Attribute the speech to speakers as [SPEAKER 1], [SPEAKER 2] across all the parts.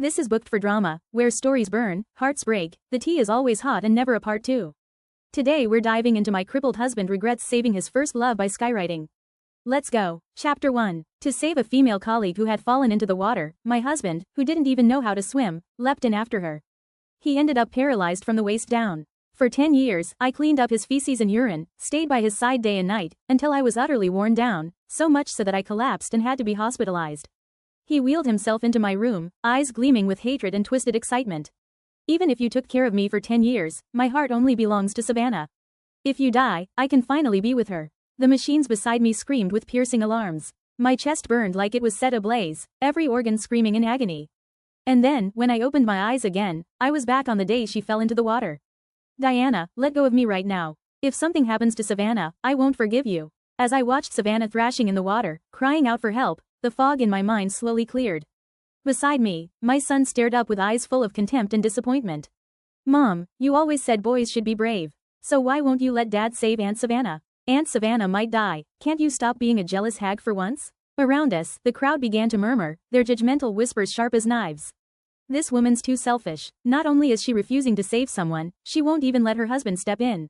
[SPEAKER 1] This is Booked for Drama, where stories burn, hearts break, the tea is always hot and never a part two. Today we're diving into My Crippled Husband Regrets Saving His First Love by SkyWriting. Let's go. Chapter 1. To save a female colleague who had fallen into the water, my husband, who didn't even know how to swim, leapt in after her. He ended up paralyzed from the waist down. For 10 years, I cleaned up his feces and urine, stayed by his side day and night, until I was utterly worn down, so much so that I collapsed and had to be hospitalized. He wheeled himself into my room, eyes gleaming with hatred and twisted excitement. Even if you took care of me for 10 years, my heart only belongs to Savannah. If you die, I can finally be with her. The machines beside me screamed with piercing alarms. My chest burned like it was set ablaze, every organ screaming in agony. And then, when I opened my eyes again, I was back on the day she fell into the water. Diana, let go of me right now. If something happens to Savannah, I won't forgive you. As I watched Savannah thrashing in the water, crying out for help, the fog in my mind slowly cleared. Beside me, my son stared up with eyes full of contempt and disappointment. Mom, you always said boys should be brave. So why won't you let Dad save Aunt Savannah? Aunt Savannah might die, can't you stop being a jealous hag for once? Around us, the crowd began to murmur, their judgmental whispers sharp as knives. This woman's too selfish. Not only is she refusing to save someone, she won't even let her husband step in.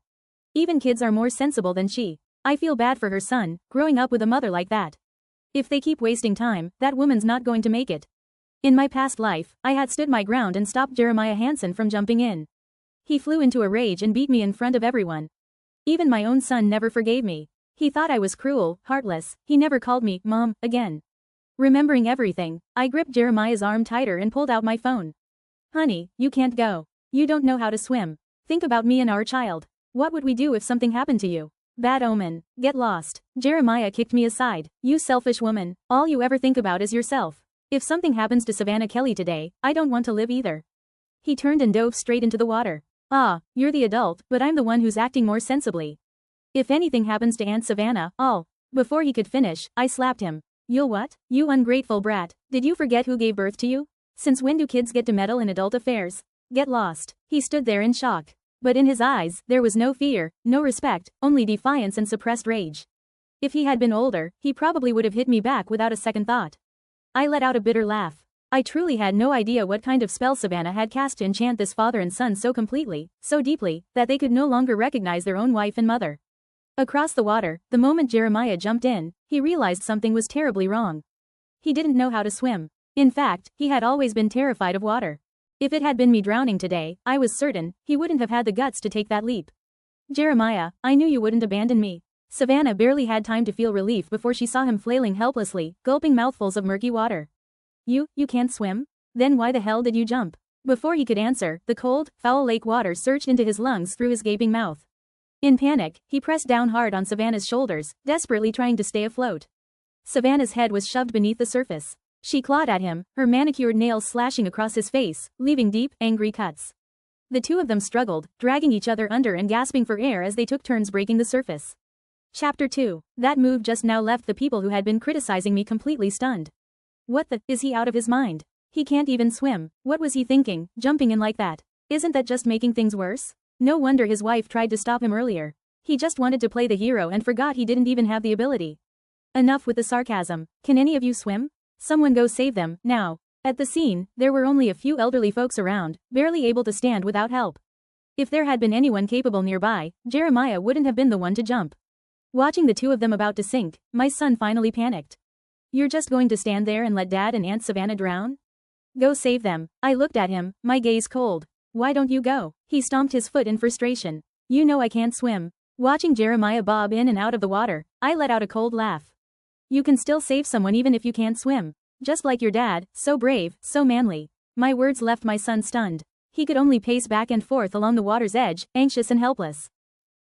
[SPEAKER 1] Even kids are more sensible than she. I feel bad for her son, growing up with a mother like that. If they keep wasting time, that woman's not going to make it. In my past life, I had stood my ground and stopped Jeremiah Hansen from jumping in. He flew into a rage and beat me in front of everyone. Even my own son never forgave me. He thought I was cruel, heartless, he never called me Mom again. Remembering everything, I gripped Jeremiah's arm tighter and pulled out my phone. Honey, you can't go. You don't know how to swim. Think about me and our child. What would we do if something happened to you? Bad omen. Get lost. Jeremiah kicked me aside. You selfish woman, all you ever think about is yourself. If something happens to Savannah Kelly today, I don't want to live either. He turned and dove straight into the water. Ah, you're the adult, but I'm the one who's acting more sensibly. If anything happens to Aunt Savannah, I'll. Before he could finish, I slapped him. You'll what? You ungrateful brat. Did you forget who gave birth to you? Since when do kids get to meddle in adult affairs? Get lost. He stood there in shock. But in his eyes, there was no fear, no respect, only defiance and suppressed rage. If he had been older, he probably would have hit me back without a second thought. I let out a bitter laugh. I truly had no idea what kind of spell Savannah had cast to enchant this father and son so completely, so deeply, that they could no longer recognize their own wife and mother. Across the water, the moment Jeremiah jumped in, he realized something was terribly wrong. He didn't know how to swim. In fact, he had always been terrified of water. If it had been me drowning today, I was certain, he wouldn't have had the guts to take that leap. Jeremiah, I knew you wouldn't abandon me. Savannah barely had time to feel relief before she saw him flailing helplessly, gulping mouthfuls of murky water. You can't swim? Then why the hell did you jump? Before he could answer, the cold, foul lake water surged into his lungs through his gaping mouth. In panic, he pressed down hard on Savannah's shoulders, desperately trying to stay afloat. Savannah's head was shoved beneath the surface. She clawed at him, her manicured nails slashing across his face, leaving deep, angry cuts. The two of them struggled, dragging each other under and gasping for air as they took turns breaking the surface. Chapter 2. That move just now left the people who had been criticizing me completely stunned. What the, is he out of his mind? He can't even swim. What was he thinking, jumping in like that? Isn't that just making things worse? No wonder his wife tried to stop him earlier. He just wanted to play the hero and forgot he didn't even have the ability. Enough with the sarcasm. Can any of you swim? Someone go save them, now. At the scene, there were only a few elderly folks around, barely able to stand without help. If there had been anyone capable nearby, Jeremiah wouldn't have been the one to jump. Watching the two of them about to sink, my son finally panicked. You're just going to stand there and let Dad and Aunt Savannah drown? Go save them. I looked at him, my gaze cold. Why don't you go? He stomped his foot in frustration. You know I can't swim. Watching Jeremiah bob in and out of the water, I let out a cold laugh. You can still save someone even if you can't swim. Just like your dad, so brave, so manly. My words left my son stunned. He could only pace back and forth along the water's edge, anxious and helpless.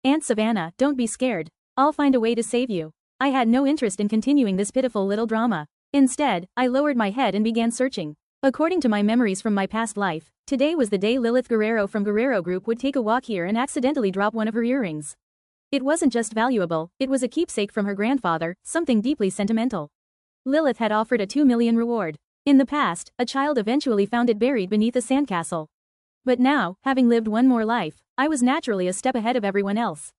[SPEAKER 1] Aunt Savannah, don't be scared. I'll find a way to save you. I had no interest in continuing this pitiful little drama. Instead, I lowered my head and began searching. According to my memories from my past life, today was the day Lilith Guerrero from Guerrero Group would take a walk here and accidentally drop one of her earrings. It wasn't just valuable, it was a keepsake from her grandfather, something deeply sentimental. Lilith had offered a 2 million reward. In the past, a child eventually found it buried beneath a sandcastle. But now, having lived one more life, I was naturally a step ahead of everyone else.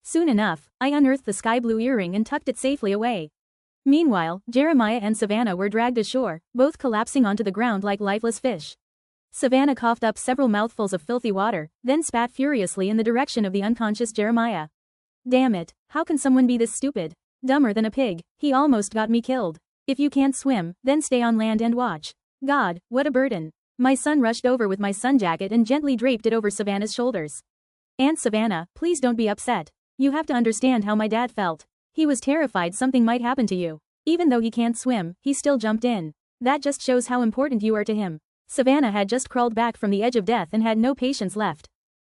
[SPEAKER 1] Soon enough, I unearthed the sky blue earring and tucked it safely away. Meanwhile, Jeremiah and Savannah were dragged ashore, both collapsing onto the ground like lifeless fish. Savannah coughed up several mouthfuls of filthy water, then spat furiously in the direction of the unconscious Jeremiah. Damn it, how can someone be this stupid? Dumber than a pig, he almost got me killed. If you can't swim, then stay on land and watch. God, what a burden. My son rushed over with my sun jacket and gently draped it over Savannah's shoulders. Aunt Savannah, please don't be upset. You have to understand how my dad felt. He was terrified something might happen to you. Even though he can't swim, he still jumped in. That just shows how important you are to him. Savannah had just crawled back from the edge of death and had no patience left.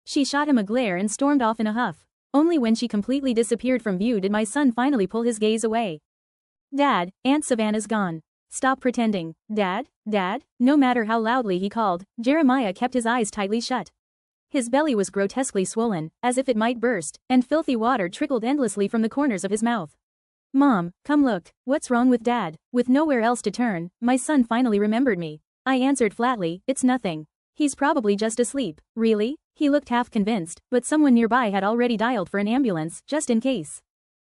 [SPEAKER 1] She shot him a glare and stormed off in a huff. Only when she completely disappeared from view did my son finally pull his gaze away. Dad, Aunt Savannah's gone. Stop pretending. Dad? Dad? No matter how loudly he called, Jeremiah kept his eyes tightly shut. His belly was grotesquely swollen, as if it might burst, and filthy water trickled endlessly from the corners of his mouth. Mom, come look, what's wrong with Dad? With nowhere else to turn, my son finally remembered me. I answered flatly, it's nothing. He's probably just asleep. Really? He looked half convinced, but someone nearby had already dialed for an ambulance, just in case.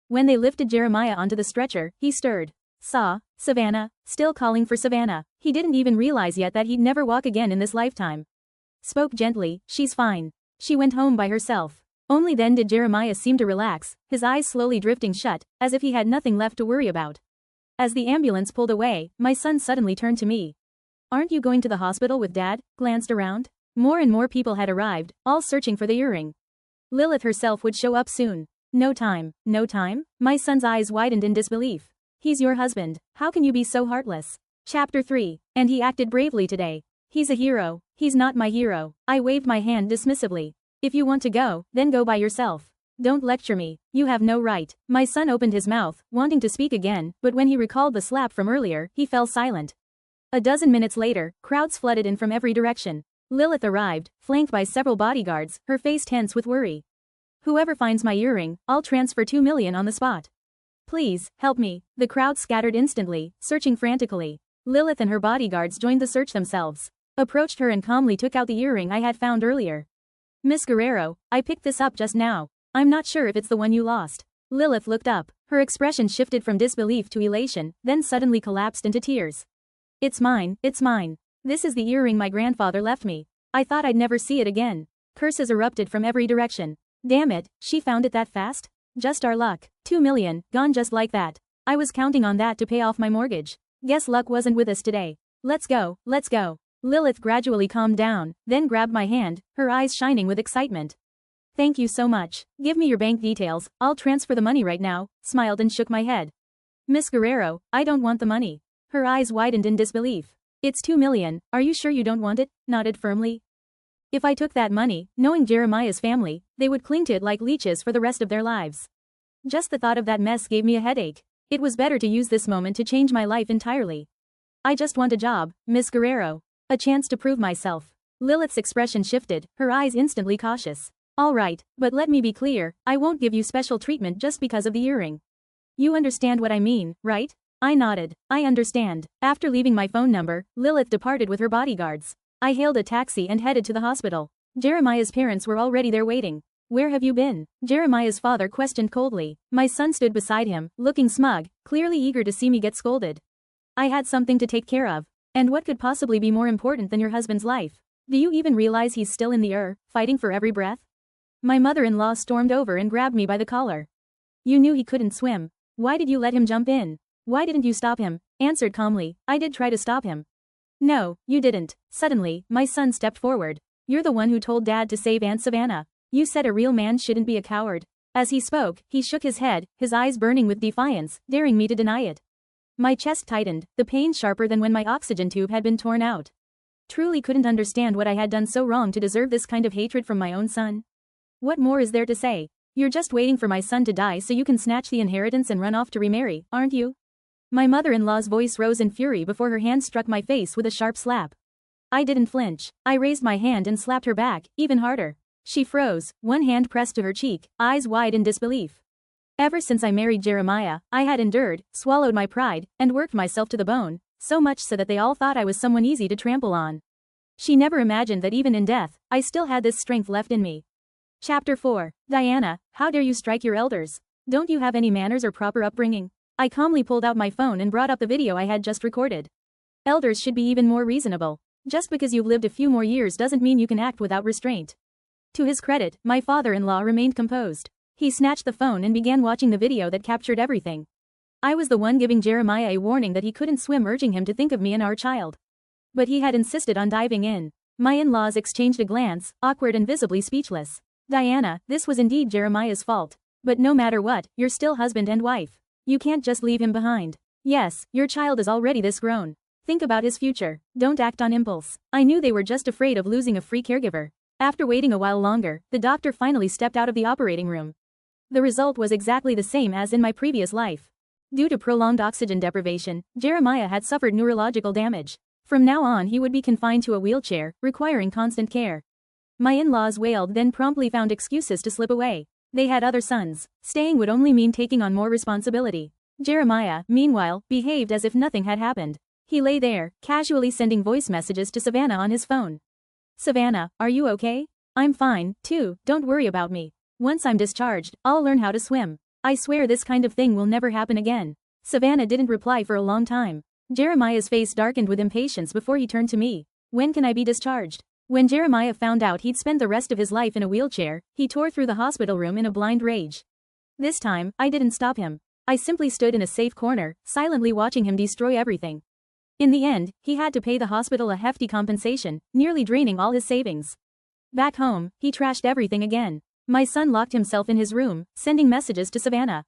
[SPEAKER 1] When they lifted Jeremiah onto the stretcher, he stirred. Saw, Savannah, still calling for Savannah. He didn't even realize yet that he'd never walk again in this lifetime. Spoke gently, she's fine. She went home by herself. Only then did Jeremiah seem to relax, his eyes slowly drifting shut, as if he had nothing left to worry about. As the ambulance pulled away, my son suddenly turned to me. Aren't you going to the hospital with Dad? Glanced around. More and more people had arrived, all searching for the earring. Lilith herself would show up soon. No time, no time? My son's eyes widened in disbelief. He's your husband, how can you be so heartless? Chapter 3. And he acted bravely today. He's a hero. He's not my hero. I waved my hand dismissively. If you want to go, then go by yourself. Don't lecture me. You have no right. My son opened his mouth, wanting to speak again, but when he recalled the slap from earlier, he fell silent. A dozen minutes later, crowds flooded in from every direction. Lilith arrived, flanked by several bodyguards, her face tense with worry. Whoever finds my earring, I'll transfer 2 million on the spot. Please, help me. The crowd scattered instantly, searching frantically. Lilith and her bodyguards joined the search themselves. Approached her and calmly took out the earring I had found earlier. Miss Guerrero, I picked this up just now. I'm not sure if it's the one you lost. Lilith looked up. Her expression shifted from disbelief to elation, then suddenly collapsed into tears. It's mine, it's mine. This is the earring my grandfather left me. I thought I'd never see it again. Curses erupted from every direction. Damn it, she found it that fast? Just our luck. 2 million, gone just like that. I was counting on that to pay off my mortgage. Guess luck wasn't with us today. Let's go, let's go. Lilith gradually calmed down, then grabbed my hand, her eyes shining with excitement. Thank you so much. Give me your bank details, I'll transfer the money right now, smiled and shook my head. Miss Guerrero, I don't want the money. Her eyes widened in disbelief. It's 2 million, are you sure you don't want it? Nodded firmly. If I took that money, knowing Jeremiah's family, they would cling to it like leeches for the rest of their lives. Just the thought of that mess gave me a headache. It was better to use this moment to change my life entirely. I just want a job, Miss Guerrero. A chance to prove myself. Lilith's expression shifted, her eyes instantly cautious. All right, but let me be clear, I won't give you special treatment just because of the earring. You understand what I mean, right? I nodded. I understand. After leaving my phone number, Lilith departed with her bodyguards. I hailed a taxi and headed to the hospital. Jeremiah's parents were already there waiting. Where have you been? Jeremiah's father questioned coldly. My son stood beside him, looking smug, clearly eager to see me get scolded. I had something to take care of. And what could possibly be more important than your husband's life? Do you even realize he's still in the fighting for every breath? My mother-in-law stormed over and grabbed me by the collar. You knew he couldn't swim. Why did you let him jump in? Why didn't you stop him? Answered calmly, I did try to stop him. No, you didn't. Suddenly, my son stepped forward. You're the one who told Dad to save Aunt Savannah. You said a real man shouldn't be a coward. As he spoke, he shook his head, his eyes burning with defiance, daring me to deny it. My chest tightened, the pain sharper than when my oxygen tube had been torn out. Truly couldn't understand what I had done so wrong to deserve this kind of hatred from my own son. What more is there to say? You're just waiting for my son to die so you can snatch the inheritance and run off to remarry, aren't you? My mother-in-law's voice rose in fury before her hand struck my face with a sharp slap. I didn't flinch. I raised my hand and slapped her back, even harder. She froze, one hand pressed to her cheek, eyes wide in disbelief. Ever since I married Jeremiah, I had endured, swallowed my pride, and worked myself to the bone, so much so that they all thought I was someone easy to trample on. She never imagined that even in death, I still had this strength left in me. Chapter 4. Diana, how dare you strike your elders? Don't you have any manners or proper upbringing? I calmly pulled out my phone and brought up the video I had just recorded. Elders should be even more reasonable. Just because you've lived a few more years doesn't mean you can act without restraint. To his credit, my father-in-law remained composed. He snatched the phone and began watching the video that captured everything. I was the one giving Jeremiah a warning that he couldn't swim, urging him to think of me and our child. But he had insisted on diving in. My in-laws exchanged a glance, awkward and visibly speechless. Diana, this was indeed Jeremiah's fault. But no matter what, you're still husband and wife. You can't just leave him behind. Yes, your child is already this grown. Think about his future. Don't act on impulse. I knew they were just afraid of losing a free caregiver. After waiting a while longer, the doctor finally stepped out of the operating room. The result was exactly the same as in my previous life. Due to prolonged oxygen deprivation, Jeremiah had suffered neurological damage. From now on he would be confined to a wheelchair, requiring constant care. My in-laws wailed, then promptly found excuses to slip away. They had other sons. Staying would only mean taking on more responsibility. Jeremiah, meanwhile, behaved as if nothing had happened. He lay there, casually sending voice messages to Savannah on his phone. Savannah, are you okay? I'm fine, too, don't worry about me. Once I'm discharged, I'll learn how to swim. I swear this kind of thing will never happen again. Savannah didn't reply for a long time. Jeremiah's face darkened with impatience before he turned to me. When can I be discharged? When Jeremiah found out he'd spend the rest of his life in a wheelchair, he tore through the hospital room in a blind rage. This time, I didn't stop him. I simply stood in a safe corner, silently watching him destroy everything. In the end, he had to pay the hospital a hefty compensation, nearly draining all his savings. Back home, he trashed everything again. My son locked himself in his room, sending messages to Savannah.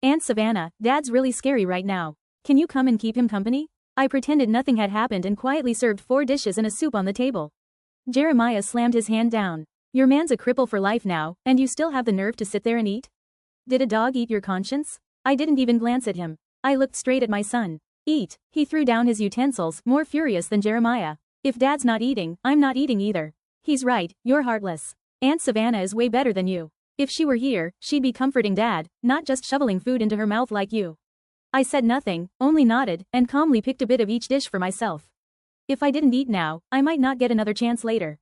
[SPEAKER 1] Aunt Savannah, Dad's really scary right now. Can you come and keep him company? I pretended nothing had happened and quietly served 4 dishes and a soup on the table. Jeremiah slammed his hand down. Your man's a cripple for life now, and you still have the nerve to sit there and eat? Did a dog eat your conscience? I didn't even glance at him. I looked straight at my son. Eat. He threw down his utensils, more furious than Jeremiah. If Dad's not eating, I'm not eating either. He's right, you're heartless. Aunt Savannah is way better than you. If she were here, she'd be comforting Dad, not just shoveling food into her mouth like you. I said nothing, only nodded, and calmly picked a bit of each dish for myself. If I didn't eat now, I might not get another chance later.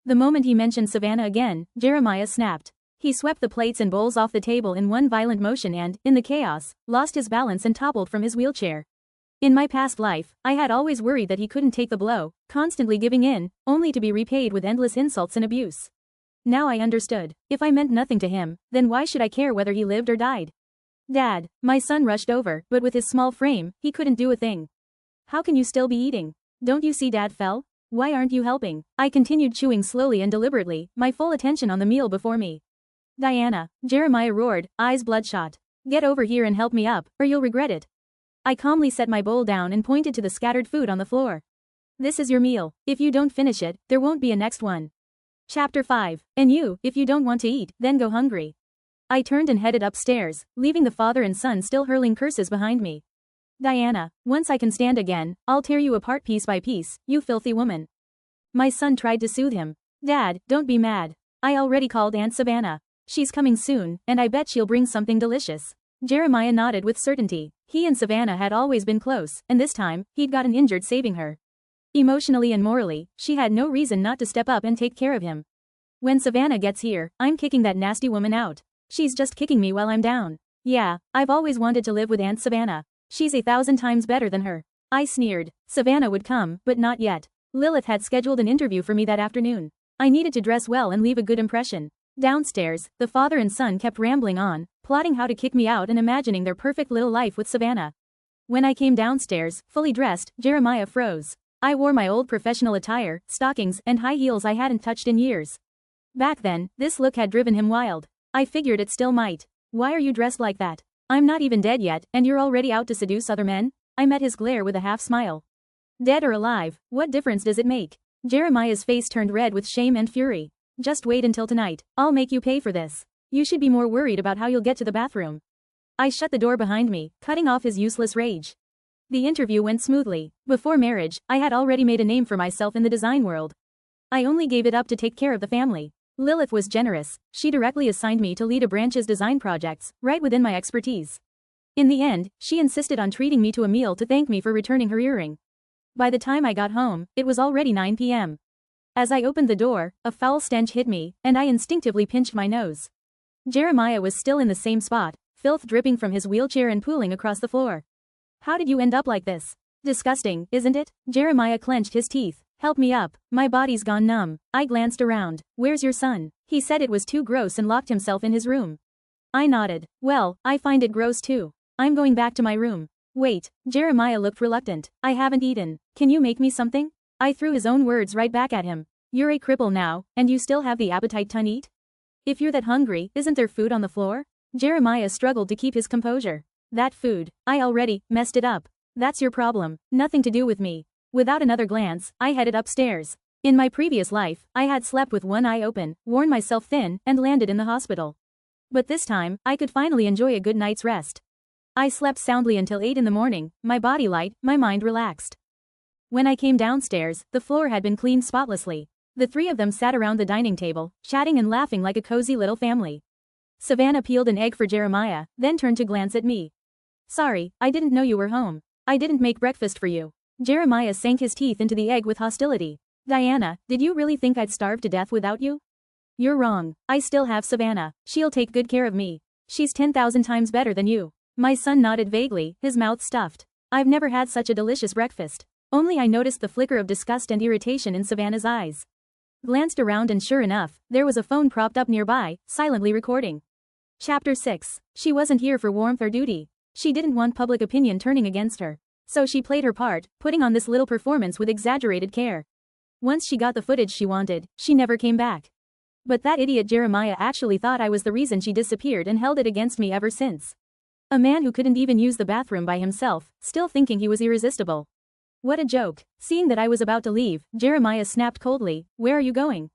[SPEAKER 1] The moment he mentioned Savannah again, Jeremiah snapped. He swept the plates and bowls off the table in one violent motion and, in the chaos, lost his balance and toppled from his wheelchair. In my past life, I had always worried that he couldn't take the blow, constantly giving in, only to be repaid with endless insults and abuse. Now I understood. If I meant nothing to him, then why should I care whether he lived or died? Dad, my son rushed over, but with his small frame, he couldn't do a thing. How can you still be eating? Don't you see Dad fell? Why aren't you helping? I continued chewing slowly and deliberately, my full attention on the meal before me. Diana, Jeremiah roared, eyes bloodshot. Get over here and help me up, or you'll regret it. I calmly set my bowl down and pointed to the scattered food on the floor. This is your meal. If you don't finish it, there won't be a next one. Chapter 5. And you, if you don't want to eat, then go hungry. I turned and headed upstairs, leaving the father and son still hurling curses behind me. Diana, once I can stand again, I'll tear you apart piece by piece, you filthy woman. My son tried to soothe him. Dad, don't be mad. I already called Aunt Savannah. She's coming soon, and I bet she'll bring something delicious. Jeremiah nodded with certainty. He and Savannah had always been close, and this time, he'd gotten injured saving her. Emotionally and morally, she had no reason not to step up and take care of him. When Savannah gets here, I'm kicking that nasty woman out. She's just kicking me while I'm down. Yeah, I've always wanted to live with Aunt Savannah. She's 1,000 times better than her. I sneered. Savannah would come, but not yet. Lilith had scheduled an interview for me that afternoon. I needed to dress well and leave a good impression. Downstairs, the father and son kept rambling on, plotting how to kick me out and imagining their perfect little life with Savannah. When I came downstairs, fully dressed, Jeremiah froze. I wore my old professional attire, stockings, and high heels I hadn't touched in years. Back then, this look had driven him wild. I figured it still might. Why are you dressed like that? I'm not even dead yet, and you're already out to seduce other men? I met his glare with a half smile. Dead or alive, what difference does it make? Jeremiah's face turned red with shame and fury. Just wait until tonight. I'll make you pay for this. You should be more worried about how you'll get to the bathroom. I shut the door behind me, cutting off his useless rage. The interview went smoothly. Before marriage, I had already made a name for myself in the design world. I only gave it up to take care of the family. Lilith was generous. She directly assigned me to lead a branch's design projects, right within my expertise. In the end, she insisted on treating me to a meal to thank me for returning her earring. By the time I got home, it was already 9 p.m. As I opened the door, a foul stench hit me, and I instinctively pinched my nose. Jeremiah was still in the same spot, filth dripping from his wheelchair and pooling across the floor. How did you end up like this? Disgusting, isn't it? Jeremiah clenched his teeth. Help me up, my body's gone numb. I glanced around. Where's your son? He said it was too gross and locked himself in his room. I nodded. Well, I find it gross too. I'm going back to my room. Wait, Jeremiah looked reluctant. I haven't eaten. Can you make me something? I threw his own words right back at him. You're a cripple now, and you still have the appetite to eat? If you're that hungry, isn't there food on the floor? Jeremiah struggled to keep his composure. That food, I already messed it up. That's your problem, nothing to do with me. Without another glance, I headed upstairs. In my previous life, I had slept with one eye open, worn myself thin, and landed in the hospital. But this time, I could finally enjoy a good night's rest. I slept soundly until 8 in the morning, my body light, my mind relaxed. When I came downstairs, the floor had been cleaned spotlessly. The three of them sat around the dining table, chatting and laughing like a cozy little family. Savannah peeled an egg for Jeremiah, then turned to glance at me. Sorry, I didn't know you were home. I didn't make breakfast for you. Jeremiah sank his teeth into the egg with hostility. Diana, did you really think I'd starve to death without you? You're wrong. I still have Savannah. She'll take good care of me. She's 10,000 times better than you. My son nodded vaguely, his mouth stuffed. I've never had such a delicious breakfast. Only I noticed the flicker of disgust and irritation in Savannah's eyes. Glanced around and sure enough, there was a phone propped up nearby, silently recording. Chapter 6. She wasn't here for warmth or duty. She didn't want public opinion turning against her. So she played her part, putting on this little performance with exaggerated care. Once she got the footage she wanted, she never came back. But that idiot Jeremiah actually thought I was the reason she disappeared and held it against me ever since. A man who couldn't even use the bathroom by himself, still thinking he was irresistible. What a joke. Seeing that I was about to leave, Jeremiah snapped coldly, where are you going?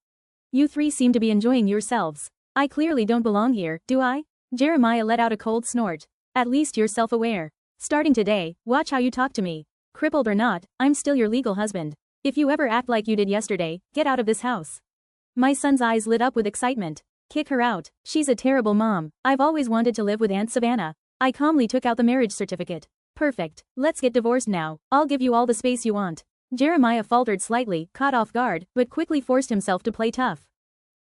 [SPEAKER 1] You three seem to be enjoying yourselves. I clearly don't belong here, do I? Jeremiah let out a cold snort. At least you're self-aware. Starting today, watch how you talk to me. Crippled or not, I'm still your legal husband. If you ever act like you did yesterday, get out of this house. My son's eyes lit up with excitement. Kick her out. She's a terrible mom. I've always wanted to live with Aunt Savannah. I calmly took out the marriage certificate. Perfect. Let's get divorced now. I'll give you all the space you want. Jeremiah faltered slightly, caught off guard, but quickly forced himself to play tough.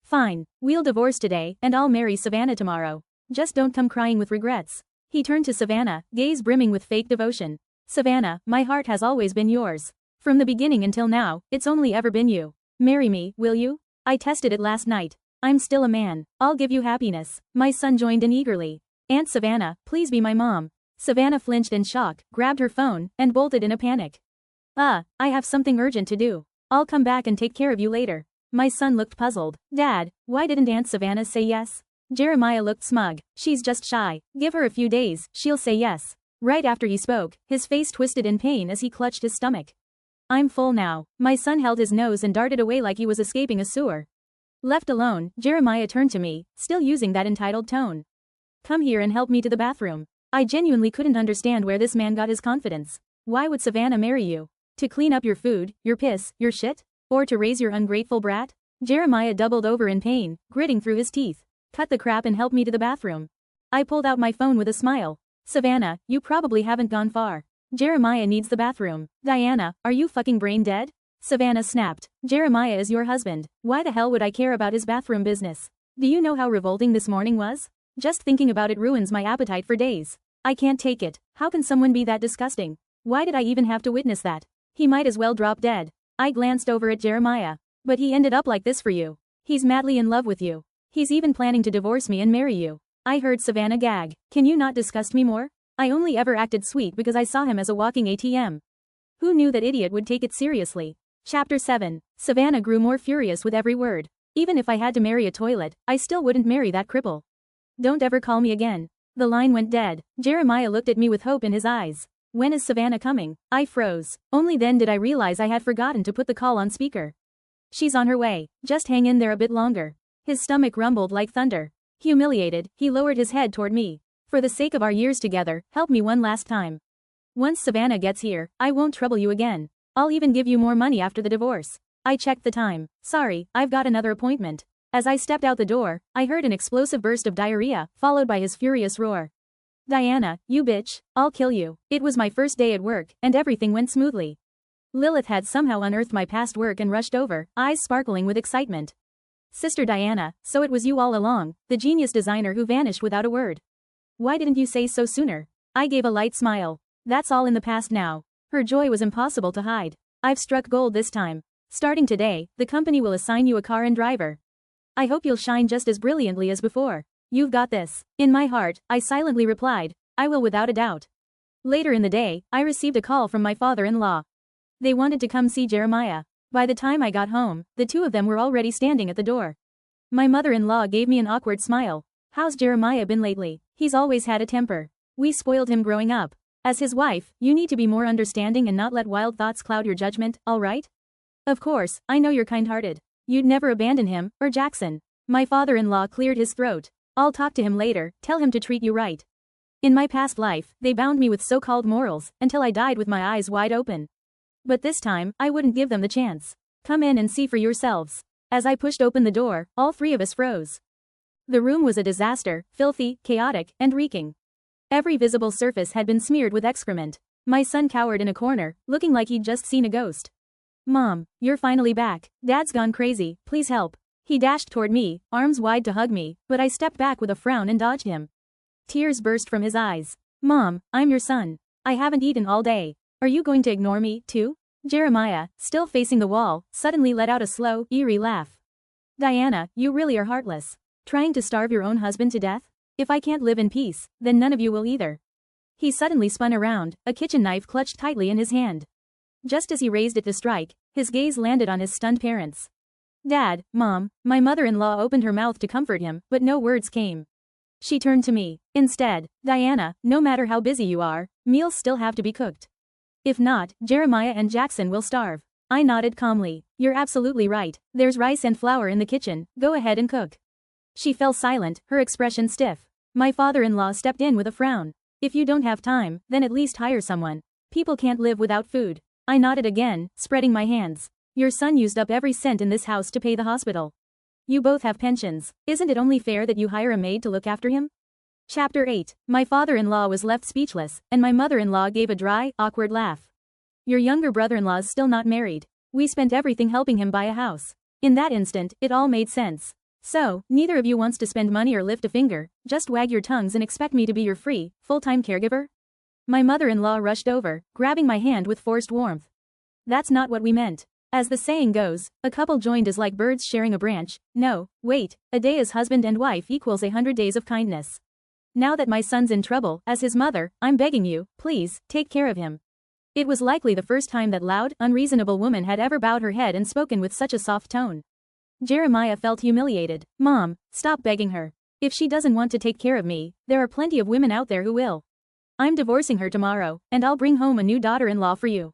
[SPEAKER 1] Fine. We'll divorce today, and I'll marry Savannah tomorrow. Just don't come crying with regrets. He turned to Savannah, gaze brimming with fake devotion. Savannah, my heart has always been yours. From the beginning until now, it's only ever been you. Marry me, will you? I tested it last night. I'm still a man. I'll give you happiness. My son joined in eagerly. Aunt Savannah, please be my mom. Savannah flinched in shock, grabbed her phone, and bolted in a panic. I have something urgent to do. I'll come back and take care of you later. My son looked puzzled. Dad, why didn't Aunt Savannah say yes? Jeremiah looked smug. She's just shy. Give her a few days, she'll say yes. Right after he spoke, his face twisted in pain as he clutched his stomach. I'm full now. My son held his nose and darted away like he was escaping a sewer. Left alone, Jeremiah turned to me, still using that entitled tone. Come here and help me to the bathroom. I genuinely couldn't understand where this man got his confidence. Why would Savannah marry you? To clean up your food, your piss, your shit? Or to raise your ungrateful brat? Jeremiah doubled over in pain, gritting through his teeth. Cut the crap and help me to the bathroom. I pulled out my phone with a smile. Savannah, you probably haven't gone far. Jeremiah needs the bathroom. Diana, are you fucking brain dead? Savannah snapped. Jeremiah is your husband. Why the hell would I care about his bathroom business? Do you know how revolting this morning was? Just thinking about it ruins my appetite for days. I can't take it. How can someone be that disgusting? Why did I even have to witness that? He might as well drop dead. I glanced over at Jeremiah. But he ended up like this for you. He's madly in love with you. He's even planning to divorce me and marry you. I heard Savannah gag. Can you not disgust me more? I only ever acted sweet because I saw him as a walking ATM. Who knew that idiot would take it seriously? Chapter 7. Savannah grew more furious with every word. Even if I had to marry a toilet, I still wouldn't marry that cripple. Don't ever call me again. The line went dead. Jeremiah looked at me with hope in his eyes. When is Savannah coming? I froze. Only then did I realize I had forgotten to put the call on speaker. She's on her way. Just hang in there a bit longer. His stomach rumbled like thunder. Humiliated, he lowered his head toward me. For the sake of our years together, help me one last time. Once Savannah gets here, I won't trouble you again. I'll even give you more money after the divorce. I checked the time. Sorry, I've got another appointment. As I stepped out the door, I heard an explosive burst of diarrhea, followed by his furious roar. Diana, you bitch, I'll kill you. It was my first day at work, and everything went smoothly. Lilith had somehow unearthed my past work and rushed over, eyes sparkling with excitement. Sister Diana, so it was you all along, the genius designer who vanished without a word. Why didn't you say so sooner? I gave a light smile. That's all in the past now. Her joy was impossible to hide. I've struck gold this time. Starting today, the company will assign you a car and driver. I hope you'll shine just as brilliantly as before. You've got this. In my heart, I silently replied, I will without a doubt. Later in the day, I received a call from my father-in-law. They wanted to come see Jeremiah. By the time I got home, the two of them were already standing at the door. My mother-in-law gave me an awkward smile. How's Jeremiah been lately? He's always had a temper. We spoiled him growing up. As his wife, you need to be more understanding and not let wild thoughts cloud your judgment, all right? Of course, I know you're kind-hearted. You'd never abandon him, or Jackson. My father-in-law cleared his throat. I'll talk to him later, tell him to treat you right. In my past life, they bound me with so-called morals, until I died with my eyes wide open. But this time, I wouldn't give them the chance. Come in and see for yourselves. As I pushed open the door, all three of us froze. The room was a disaster, filthy, chaotic, and reeking. Every visible surface had been smeared with excrement. My son cowered in a corner, looking like he'd just seen a ghost. Mom, you're finally back. Dad's gone crazy, please help. He dashed toward me, arms wide to hug me, but I stepped back with a frown and dodged him. Tears burst from his eyes. Mom, I'm your son. I haven't eaten all day. Are you going to ignore me, too? Jeremiah, still facing the wall, suddenly let out a slow, eerie laugh. Diana, you really are heartless. Trying to starve your own husband to death? If I can't live in peace, then none of you will either. He suddenly spun around, a kitchen knife clutched tightly in his hand. Just as he raised it to strike, his gaze landed on his stunned parents. Dad, Mom, my mother-in-law opened her mouth to comfort him, but no words came. She turned to me. Instead, Diana, no matter how busy you are, meals still have to be cooked. If not, Jeremiah and Jackson will starve. I nodded calmly. You're absolutely right. There's rice and flour in the kitchen, go ahead and cook. She fell silent, her expression stiff. My father-in-law stepped in with a frown. If you don't have time, then at least hire someone. People can't live without food. I nodded again, spreading my hands. Your son used up every cent in this house to pay the hospital. You both have pensions. Isn't it only fair that you hire a maid to look after him? Chapter 8. My father-in-law was left speechless, and my mother-in-law gave a dry, awkward laugh. Your younger brother-in-law's still not married. We spent everything helping him buy a house. In that instant, it all made sense. So, neither of you wants to spend money or lift a finger, just wag your tongues and expect me to be your free, full-time caregiver? My mother-in-law rushed over, grabbing my hand with forced warmth. That's not what we meant. As the saying goes, a couple joined is like birds sharing a branch. No, wait, a day as husband and wife equals 100 days of kindness. Now that my son's in trouble, as his mother, I'm begging you, please, take care of him. It was likely the first time that loud, unreasonable woman had ever bowed her head and spoken with such a soft tone. Jeremiah felt humiliated. Mom, stop begging her. If she doesn't want to take care of me, there are plenty of women out there who will. I'm divorcing her tomorrow, and I'll bring home a new daughter-in-law for you.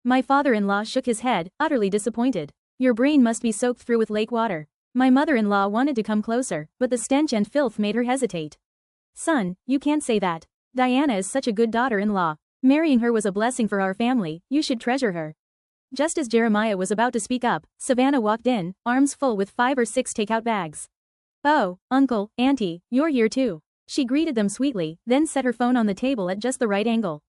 [SPEAKER 1] My father-in-law shook his head, utterly disappointed. Your brain must be soaked through with lake water. My mother-in-law wanted to come closer, but the stench and filth made her hesitate. Son, you can't say that. Diana is such a good daughter-in-law. Marrying her was a blessing for our family, you should treasure her. Just as Jeremiah was about to speak up, Savannah walked in, arms full with 5 or 6 takeout bags. Oh, Uncle, Auntie, you're here too. She greeted them sweetly, then set her phone on the table at just the right angle.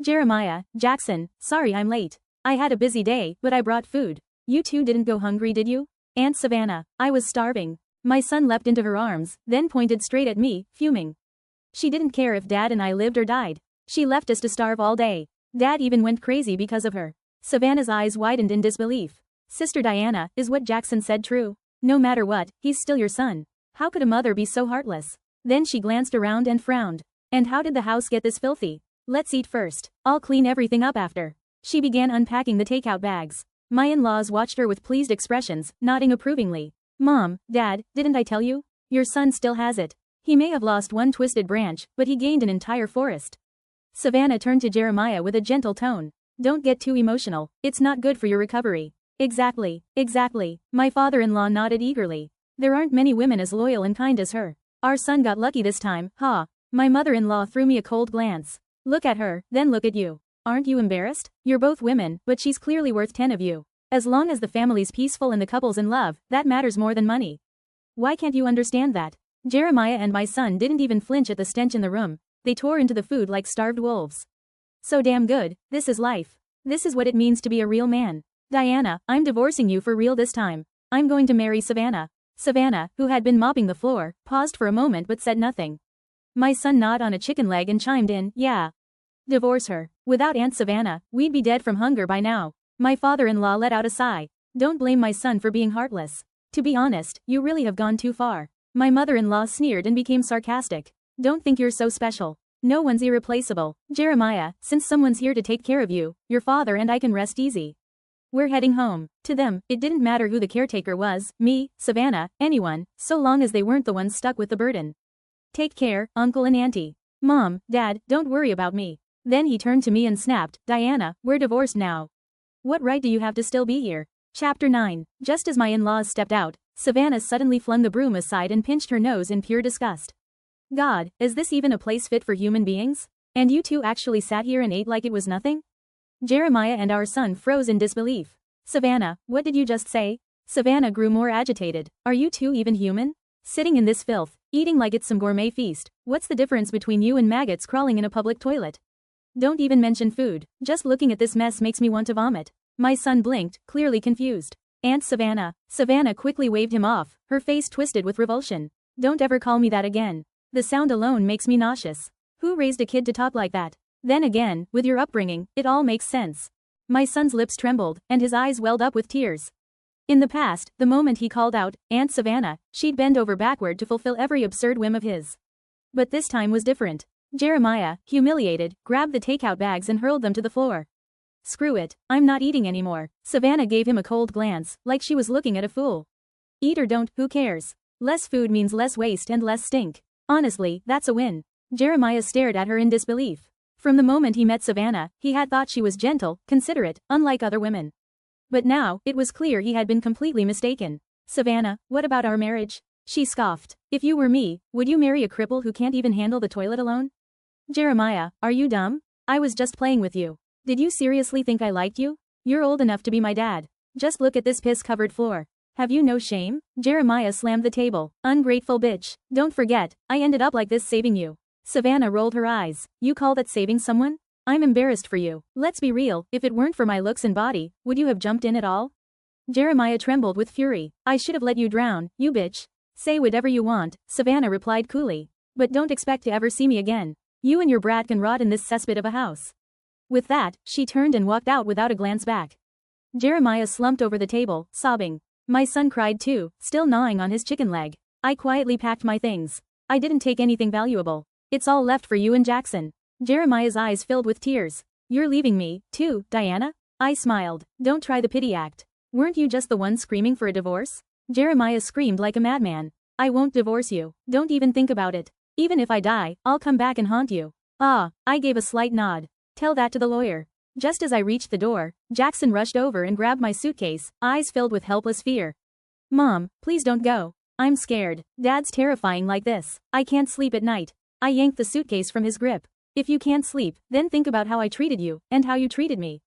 [SPEAKER 1] Jeremiah, Jackson, sorry I'm late. I had a busy day, but I brought food. You two didn't go hungry, did you? Aunt Savannah, I was starving. My son leapt into her arms, then pointed straight at me, fuming. She didn't care if Dad and I lived or died. She left us to starve all day. Dad even went crazy because of her. Savannah's eyes widened in disbelief. Sister Diana, is what Jackson said true? No matter what, he's still your son. How could a mother be so heartless? Then she glanced around and frowned. And how did the house get this filthy? Let's eat first. I'll clean everything up after. She began unpacking the takeout bags. My in-laws watched her with pleased expressions, nodding approvingly. Mom, Dad, didn't I tell you? Your son still has it. He may have lost one twisted branch, but he gained an entire forest. Savannah turned to Jeremiah with a gentle tone. Don't get too emotional, it's not good for your recovery. Exactly, exactly. My father-in-law nodded eagerly. There aren't many women as loyal and kind as her. Our son got lucky this time, huh? My mother-in-law threw me a cold glance. Look at her, then look at you. Aren't you embarrassed? You're both women, but she's clearly worth 10 of you. As long as the family's peaceful and the couple's in love, that matters more than money. Why can't you understand that? Jeremiah and my son didn't even flinch at the stench in the room. They tore into the food like starved wolves. So damn good, this is life. This is what it means to be a real man. Diana, I'm divorcing you for real this time. I'm going to marry Savannah. Savannah, who had been mopping the floor, paused for a moment but said nothing. My son gnawed on a chicken leg and chimed in, yeah. Divorce her. Without Aunt Savannah, we'd be dead from hunger by now. My father-in-law let out a sigh. Don't blame my son for being heartless. To be honest, you really have gone too far. My mother-in-law sneered and became sarcastic. Don't think you're so special. No one's irreplaceable. Jeremiah, since someone's here to take care of you, your father and I can rest easy. We're heading home. To them, it didn't matter who the caretaker was, me, Savannah, anyone, so long as they weren't the ones stuck with the burden. Take care, Uncle and Auntie. Mom, Dad, don't worry about me. Then he turned to me and snapped, Diana, we're divorced now. What right do you have to still be here? Chapter 9. Just as my in-laws stepped out, Savannah suddenly flung the broom aside and pinched her nose in pure disgust. God, is this even a place fit for human beings? And you two actually sat here and ate like it was nothing? Jeremiah and our son froze in disbelief. Savannah, what did you just say? Savannah grew more agitated. Are you two even human? Sitting in this filth, eating like it's some gourmet feast, what's the difference between you and maggots crawling in a public toilet? Don't even mention food, just looking at this mess makes me want to vomit. My son blinked, clearly confused. Aunt Savannah. Savannah quickly waved him off, her face twisted with revulsion. Don't ever call me that again. The sound alone makes me nauseous. Who raised a kid to talk like that? Then again, with your upbringing, it all makes sense. My son's lips trembled, and his eyes welled up with tears. In the past, the moment he called out, Aunt Savannah, she'd bend over backward to fulfill every absurd whim of his. But this time was different. Jeremiah, humiliated, grabbed the takeout bags and hurled them to the floor. Screw it, I'm not eating anymore. Savannah gave him a cold glance, like she was looking at a fool. Eat or don't, who cares? Less food means less waste and less stink. Honestly, that's a win. Jeremiah stared at her in disbelief. From the moment he met Savannah, he had thought she was gentle, considerate, unlike other women. But now, it was clear he had been completely mistaken. Savannah, what about our marriage? She scoffed. If you were me, would you marry a cripple who can't even handle the toilet alone? Jeremiah, are you dumb? I was just playing with you. Did you seriously think I liked you? You're old enough to be my dad. Just look at this piss-covered floor. Have you no shame? Jeremiah slammed the table. Ungrateful bitch. Don't forget, I ended up like this saving you. Savannah rolled her eyes. You call that saving someone? I'm embarrassed for you. Let's be real, if it weren't for my looks and body, would you have jumped in at all? Jeremiah trembled with fury. I should have let you drown, you bitch. Say whatever you want, Savannah replied coolly. But don't expect to ever see me again. You and your brat can rot in this cesspit of a house. With that, she turned and walked out without a glance back. Jeremiah slumped over the table, sobbing. My son cried too, still gnawing on his chicken leg. I quietly packed my things. I didn't take anything valuable. It's all left for you and Jackson. Jeremiah's eyes filled with tears. You're leaving me, too, Diana? I smiled. Don't try the pity act. Weren't you just the one screaming for a divorce? Jeremiah screamed like a madman. I won't divorce you. Don't even think about it. Even if I die, I'll come back and haunt you. Ah, I gave a slight nod. Tell that to the lawyer. Just as I reached the door, Jackson rushed over and grabbed my suitcase, eyes filled with helpless fear. Mom, please don't go. I'm scared. Dad's terrifying like this. I can't sleep at night. I yanked the suitcase from his grip. If you can't sleep, then think about how I treated you, and how you treated me.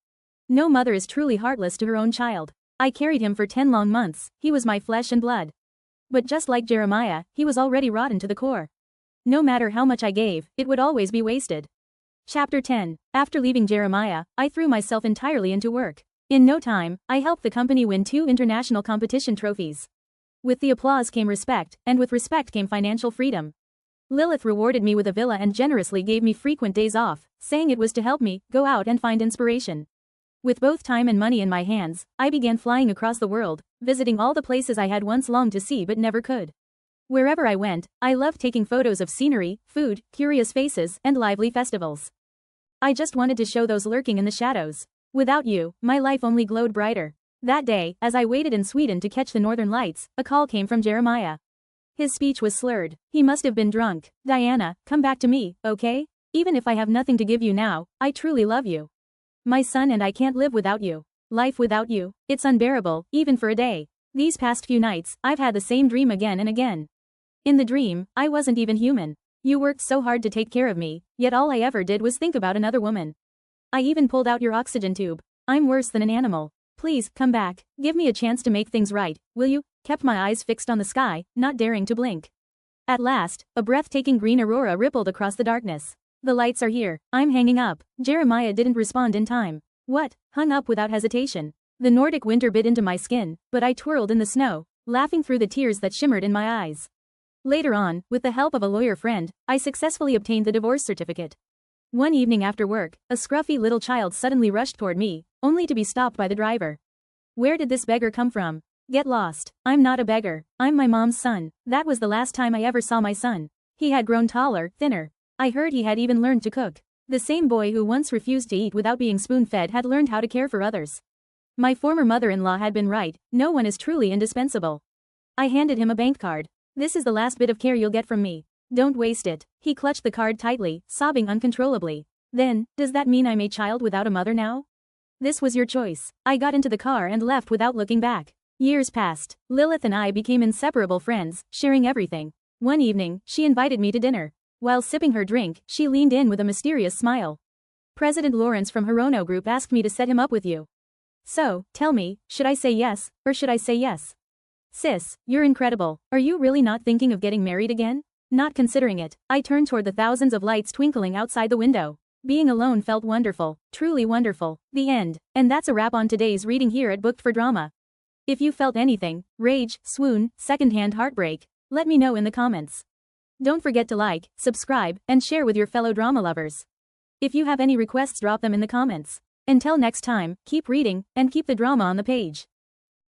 [SPEAKER 1] No mother is truly heartless to her own child. I carried him for 10 long months, he was my flesh and blood. But just like Jeremiah, he was already rotten to the core. No matter how much I gave, it would always be wasted. Chapter 10. After leaving Jeremiah, I threw myself entirely into work. In no time, I helped the company win 2 international competition trophies. With the applause came respect, and with respect came financial freedom. Lilith rewarded me with a villa and generously gave me frequent days off, saying it was to help me go out and find inspiration. With both time and money in my hands, I began flying across the world, visiting all the places I had once longed to see but never could. Wherever I went, I loved taking photos of scenery, food, curious faces, and lively festivals. I just wanted to show those lurking in the shadows. Without you, my life only glowed brighter. That day, as I waited in Sweden to catch the northern lights, a call came from Jeremiah. His speech was slurred. He must have been drunk. Diana, come back to me, okay? Even if I have nothing to give you now, I truly love you. My son and I can't live without you. Life without you, it's unbearable, even for a day. These past few nights, I've had the same dream again and again. In the dream, I wasn't even human. You worked so hard to take care of me, yet all I ever did was think about another woman. I even pulled out your oxygen tube. I'm worse than an animal. Please, come back. Give me a chance to make things right, will you? Kept my eyes fixed on the sky, not daring to blink. At last, a breathtaking green aurora rippled across the darkness. The lights are here. I'm hanging up. Jeremiah didn't respond in time. What? Hung up without hesitation. The Nordic winter bit into my skin, but I twirled in the snow, laughing through the tears that shimmered in my eyes. Later on, with the help of a lawyer friend, I successfully obtained the divorce certificate. One evening after work, a scruffy little child suddenly rushed toward me, only to be stopped by the driver. Where did this beggar come from? Get lost. I'm not a beggar. I'm my mom's son. That was the last time I ever saw my son. He had grown taller, thinner. I heard he had even learned to cook. The same boy who once refused to eat without being spoon-fed had learned how to care for others. My former mother-in-law had been right, no one is truly indispensable. I handed him a bank card. This is the last bit of care you'll get from me. Don't waste it. He clutched the card tightly, sobbing uncontrollably. Then, does that mean I'm a child without a mother now? This was your choice. I got into the car and left without looking back. Years passed. Lilith and I became inseparable friends, sharing everything. One evening, she invited me to dinner. While sipping her drink, she leaned in with a mysterious smile. President Lawrence from Hirono Group asked me to set him up with you. So, tell me, should I say yes, or should I say yes? Sis, you're incredible. Are you really not thinking of getting married again? Not considering it, I turned toward the thousands of lights twinkling outside the window. Being alone felt wonderful, truly wonderful. The end. And that's a wrap on today's reading here at Booked for Drama. If you felt anything, rage, swoon, secondhand heartbreak, let me know in the comments. Don't forget to like, subscribe, and share with your fellow drama lovers. If you have any requests, drop them in the comments. Until next time, keep reading, and keep the drama on the page.